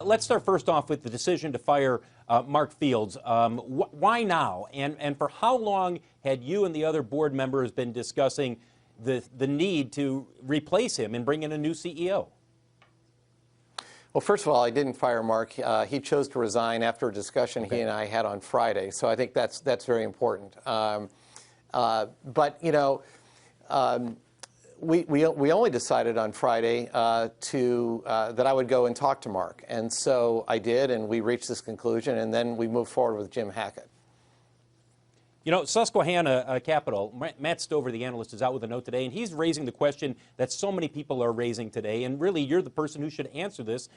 Let's start first off with the decision to fire Mark Fields. Why now? And for how long had you and the other board members been discussing the need to replace him and bring in a new CEO? Well, first of all, I didn't fire Mark. He chose to resign after a discussion he and I had on Friday. So I think that's very important. But you know, we only decided on Friday that I would go and talk to Mark, and so I did, and we reached this conclusion, and then we moved forward with Jim Hackett. You know, Susquehanna Capital, Matt Stover, the analyst, is out with a note today, and he's raising the question that so many people are raising today, and really you're the person who should answer this,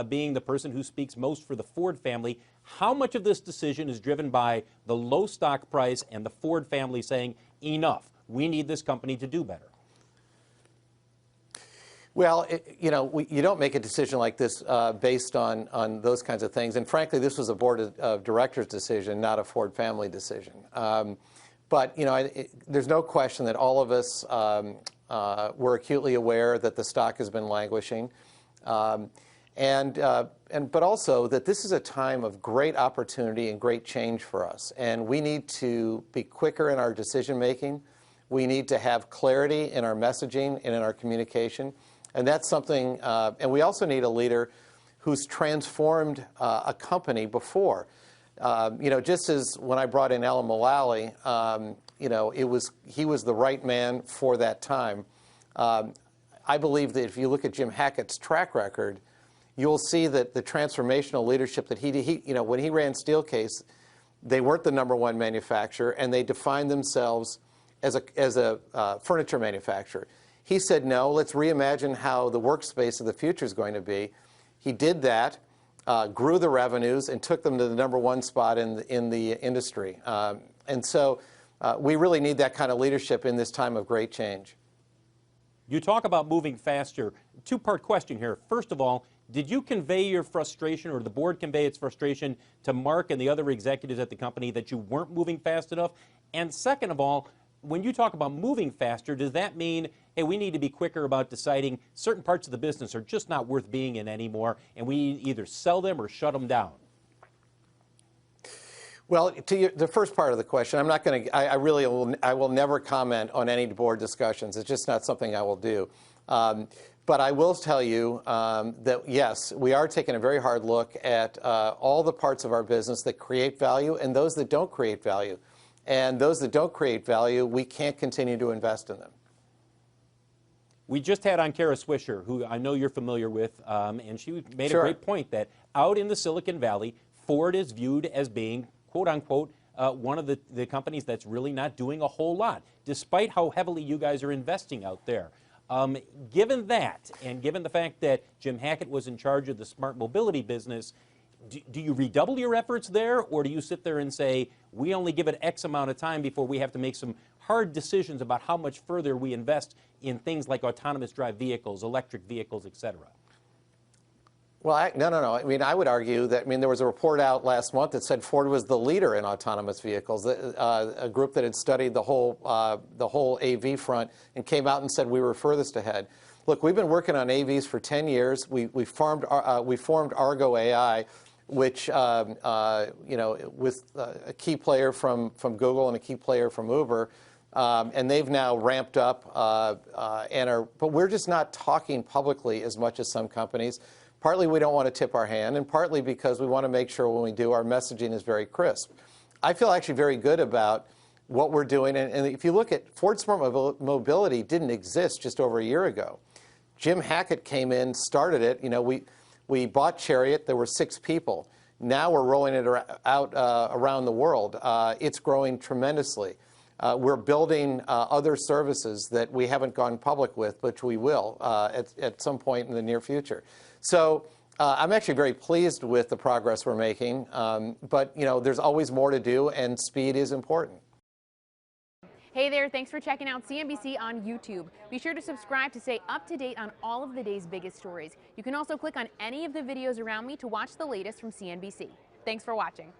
being the person who speaks most for the Ford family. How much of this decision is driven by the low stock price and the Ford family saying, enough, we need this company to do better? Well, you know, you don't make a decision like this based on those kinds of things. And frankly, this was a board of directors decision, not a Ford family decision. But, you know, there's no question that all of us were acutely aware that the stock has been languishing. But also that this is a time of great opportunity and great change for us. And we need to be quicker in our decision making. We need to have clarity in our messaging and in our communication. And that's something, and we also need a leader who's transformed a company before. You know, just as when I brought in Alan Mulally, you know, he was the right man for that time. I believe that if you look at Jim Hackett's track record, you'll see that the transformational leadership that he you know, when he ran Steelcase, they weren't the #1 manufacturer, and they defined themselves as a furniture manufacturer. He said, no, let's reimagine how the workspace of the future is going to be. He did that, grew the revenues, and took them to the #1 spot in the industry. And so we really need that kind of leadership in this time of great change. You talk about moving faster. Two-part question here. First of all, did you convey your frustration, or the board convey its frustration to Mark and the other executives at the company that you weren't moving fast enough? And second of all, when you talk about moving faster, does that mean, hey, we need to be quicker about deciding certain parts of the business are just not worth being in anymore, and we either sell them or shut them down? Well, to the first part of the question, I'm not going to. I will never comment on any board discussions. It's just not something I will do. But I will tell you that yes, we are taking a very hard look at all the parts of our business that create value and those that don't create value. And those that don't create value, we can't continue to invest in them. We just had on Kara Swisher, who I know you're familiar with, and she made a great point that out in the Silicon Valley, Ford is viewed as being, quote unquote, one of the companies that's really not doing a whole lot, despite how heavily you guys are investing out there. Given that, and given the fact that Jim Hackett was in charge of the smart mobility business, do you redouble your efforts there, or do you sit there and say, we only give it X amount of time before we have to make some hard decisions about how much further we invest in things like autonomous drive vehicles, electric vehicles, et cetera? Well, no. I mean, I would argue that, I mean, there was a report out last month that said Ford was the leader in autonomous vehicles, a group that had studied the whole AV front and came out and said we were furthest ahead. Look, we've been working on AVs for 10 years. We formed Argo AI, which, you know, with a key player from Google and a key player from Uber, and they've now ramped up but we're just not talking publicly as much as some companies. Partly we don't want to tip our hand, and partly because we want to make sure when we do, our messaging is very crisp. I feel actually very good about what we're doing, and if you look at Ford Smart Mobility didn't exist just over a year ago. Jim Hackett came in, started it. You know, we bought Chariot. There were 6 people. Now we're rolling it out around the world. It's growing tremendously. We're building other services that we haven't gone public with, which we will at some point in the near future. So I'm actually very pleased with the progress we're making. But you know, there's always more to do, and speed is important. Hey there, thanks for checking out CNBC on YouTube. Be sure to subscribe to stay up to date on all of the day's biggest stories. You can also click on any of the videos around me to watch the latest from CNBC. Thanks for watching.